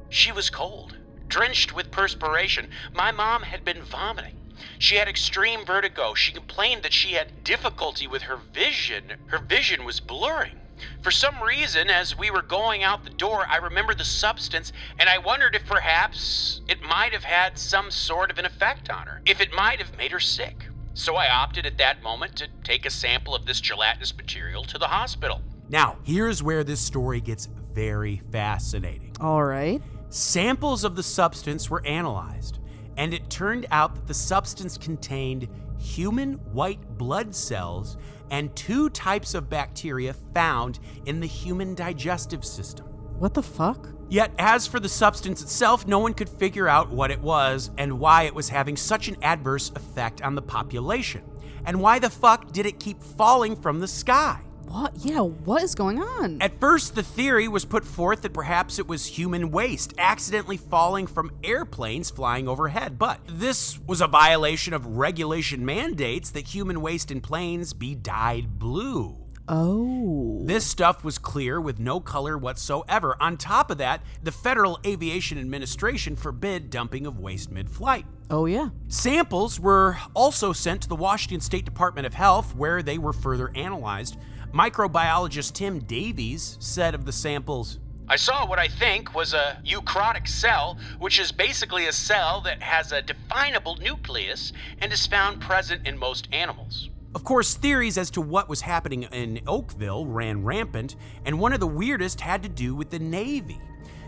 She was cold, drenched with perspiration. My mom had been vomiting. She had extreme vertigo. She complained that she had difficulty with her vision. Her vision was blurring. For some reason, as we were going out the door, I remembered the substance, and I wondered if perhaps it might have had some sort of an effect on her, if it might have made her sick. So I opted at that moment to take a sample of this gelatinous material to the hospital. Now, here's where this story gets very fascinating. All right. Samples of the substance were analyzed, and it turned out that the substance contained human white blood cells and 2 types of bacteria found in the human digestive system. What the fuck? Yet, as for the substance itself, no one could figure out what it was and why it was having such an adverse effect on the population. And why the fuck did it keep falling from the sky? What? Yeah, what is going on? At first, the theory was put forth that perhaps it was human waste accidentally falling from airplanes flying overhead, but this was a violation of regulation mandates that human waste in planes be dyed blue. Oh. This stuff was clear with no color whatsoever. On top of that, the Federal Aviation Administration forbid dumping of waste mid-flight. Oh, yeah. Samples were also sent to the Washington State Department of Health, where they were further analyzed. Microbiologist Tim Davies said of the samples, I saw what I think was a eukaryotic cell, which is basically a cell that has a definable nucleus and is found present in most animals. Of course, theories as to what was happening in Oakville ran rampant, and one of the weirdest had to do with the Navy.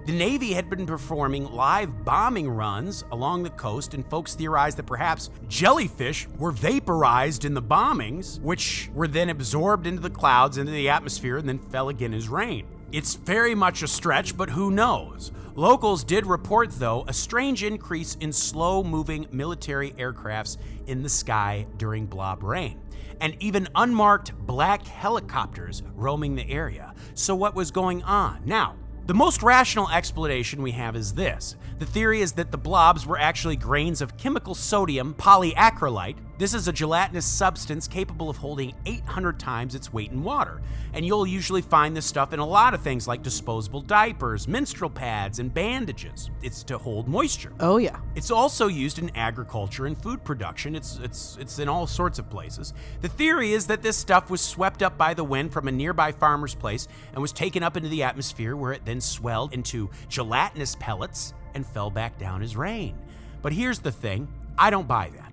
The Navy had been performing live bombing runs along the coast, and folks theorized that perhaps jellyfish were vaporized in the bombings, which were then absorbed into the clouds, into the atmosphere, and then fell again as rain. It's very much a stretch, but who knows? Locals did report, though, a strange increase in slow-moving military aircrafts in the sky during blob rain, and even unmarked black helicopters roaming the area. So what was going on? Now, the most rational explanation we have is this. The theory is that the blobs were actually grains of chemical sodium polyacrylate. This is a gelatinous substance capable of holding 800 times its weight in water. And you'll usually find this stuff in a lot of things like disposable diapers, menstrual pads, and bandages. It's to hold moisture. Oh, yeah. It's also used in agriculture and food production. It's in all sorts of places. The theory is that this stuff was swept up by the wind from a nearby farmer's place and was taken up into the atmosphere, where it then swelled into gelatinous pellets and fell back down as rain. But here's the thing, I don't buy that.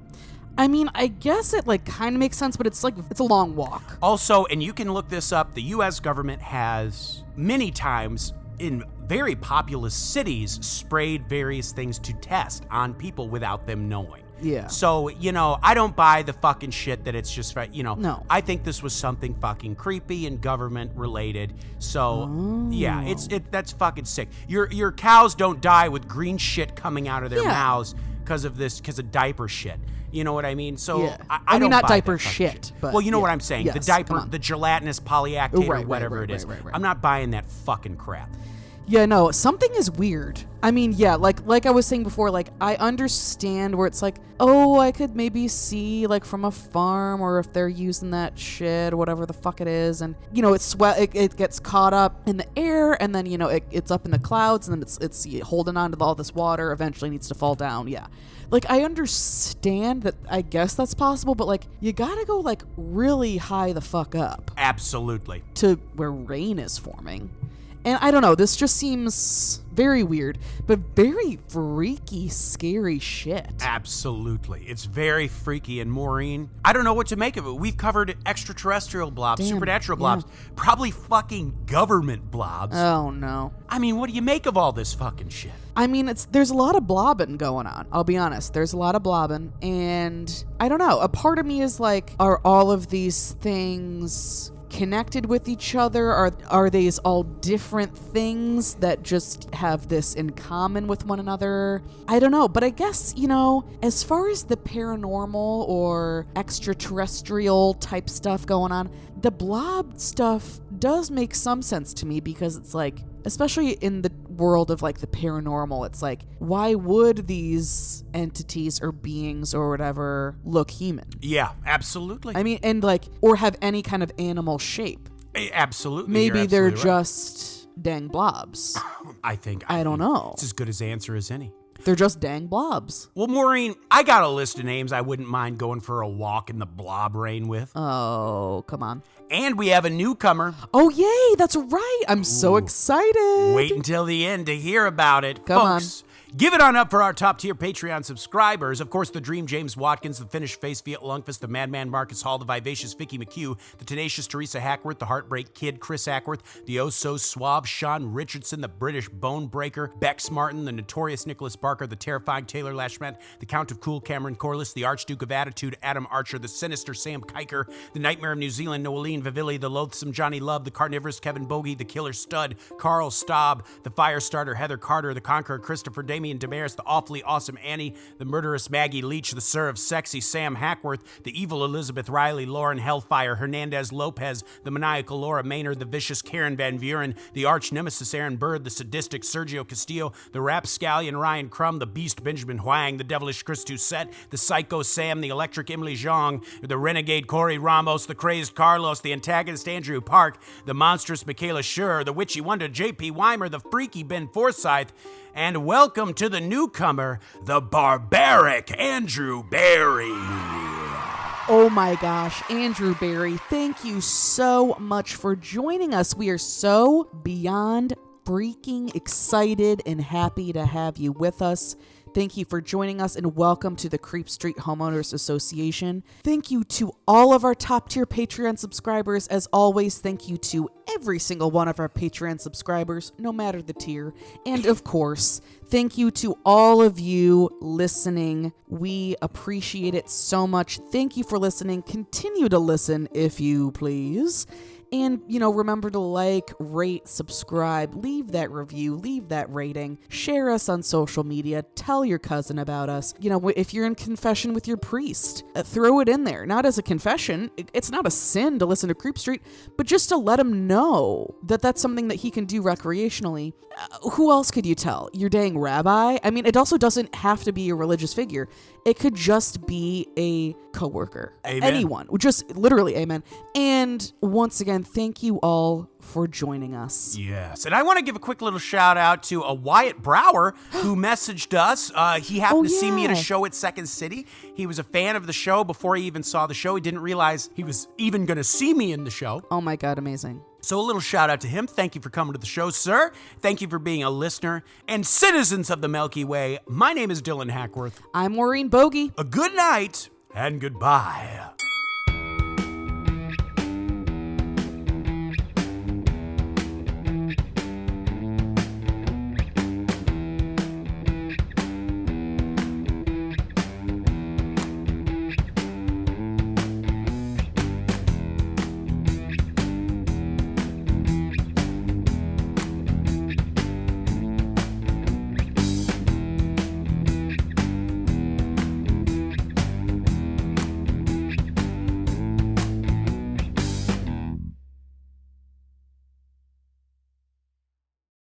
I mean, I guess it kind of makes sense, but it's a long walk. Also, and you can look this up, the US government has many times in very populous cities sprayed various things to test on people without them knowing. Yeah. So, I don't buy the fucking shit that it's just, No. I think this was something fucking creepy and government related. So, yeah, that's fucking sick. Your cows don't die with green shit coming out of their mouths because of diaper shit. You know what I mean? So, yeah. I don't not buy diaper that fucking shit, but well, you know what I'm saying. Yes, the diaper, come on. the gelatinous polyactate or whatever it is. Right. I'm not buying that fucking crap. Yeah, no, something is weird. I mean, yeah, like I was saying before, like, I understand where it's like, oh, I could maybe see, like, from a farm, or if they're using that shit, or whatever the fuck it is, and, you know, it gets caught up in the air, and then, you know, it's up in the clouds, and then it's holding on to all this water, eventually needs to fall down, yeah. Like, I understand that, I guess that's possible, but, like, you gotta go, like, really high the fuck up. Absolutely. To where rain is forming. And I don't know, this just seems very weird, but very freaky, scary shit. Absolutely. It's very freaky. And Maureen, I don't know what to make of it. We've covered extraterrestrial blobs, supernatural blobs, probably fucking government blobs. Oh, no. I mean, what do you make of all this fucking shit? I mean, there's a lot of blobbing going on. I'll be honest. There's a lot of blobbing. And I don't know. A part of me is like, are all of these things connected with each other? Are these all different things that just have this in common with one another? I don't know, but I guess, you know, as far as the paranormal or extraterrestrial type stuff going on, the blob stuff does make some sense to me, because it's like, especially in the world of like the paranormal, it's like, why would these entities or beings or whatever look human? Yeah, absolutely. I mean, and like, or have any kind of animal shape. Absolutely. Maybe they're right. just dang blobs. I don't know. It's as good as answer as any. They're just dang blobs. Well, Maureen, I got a list of names I wouldn't mind going for a walk in the blob rain with. Oh, come on. And we have a newcomer. Oh, yay, that's right. I'm so excited. Wait until the end to hear about it. Come Folks, give it on up for our top-tier Patreon subscribers. Of course, the Dream James Watkins, the Finnish Face Viet Lundqvist, the Madman Marcus Hall, the Vivacious Vicky McHugh, the Tenacious Teresa Hackworth, the Heartbreak Kid Chris Hackworth, the oh-so-suave Sean Richardson, the British Bone Breaker, Bex Martin, the Notorious Nicholas Barker, the Terrifying Taylor Lashmet, the Count of Cool Cameron Corliss, the Archduke of Attitude Adam Archer, the Sinister Sam Kiker, the Nightmare of New Zealand Noeline Vivilli, the Loathsome Johnny Love, the Carnivorous Kevin Bogey, the Killer Stud Carl Staub, the Firestarter Heather Carter, the Conqueror Christopher Damian Damaris, the Awfully Awesome Annie, the Murderous Maggie Leach, the Sir of Sexy Sam Hackworth, the Evil Elizabeth Riley, Lauren Hellfire, Hernandez Lopez, the Maniacal Laura Maynard, the Vicious Karen Van Vuren, the Arch Nemesis Aaron Bird, the Sadistic Sergio Castillo, the Rapscallion Ryan Crum, the Beast Benjamin Huang, the Devilish Chris Doucette, the Psycho Sam, the Electric Emily Zhang, the Renegade Corey Ramos, the Crazed Carlos, the Antagonist Andrew Park, the Monstrous Michaela Schur, the Witchy Wonder J.P. Weimer, the Freaky Ben Forsyth, and welcome to the newcomer, the Barbaric Andrew Barry. Oh my gosh, Andrew Barry, thank you so much for joining us. We are so beyond freaking excited and happy to have you with us. Thank you for joining us, and welcome to the Creep Street Homeowners Association. Thank you to all of our top-tier Patreon subscribers. As always, thank you to every single one of our Patreon subscribers, no matter the tier. And of course, thank you to all of you listening. We appreciate it so much. Thank you for listening. Continue to listen, if you please. And, you know, remember to like, rate, subscribe, leave that review, leave that rating, share us on social media, tell your cousin about us. You know, if you're in confession with your priest, throw it in there. Not as a confession. It's not a sin to listen to Creep Street, but just to let him know that that's something that he can do recreationally. Who else could you tell? Your dang rabbi? I mean, it also doesn't have to be a religious figure. It could just be a coworker. Amen. Anyone. Just literally, amen. And once again, thank you all for joining us. Yes, and I want to give a quick little shout out to a Wyatt Brower who messaged us. He happened to see me at a show at Second City. He was a fan of the show before he even saw the show. He didn't realize he was even going to see me in the show. Oh my God, amazing. So a little shout out to him. Thank you for coming to the show, sir. Thank you for being a listener. And citizens of the Milky Way, my name is Dylan Hackworth. I'm Maureen Bogey. A good night and goodbye.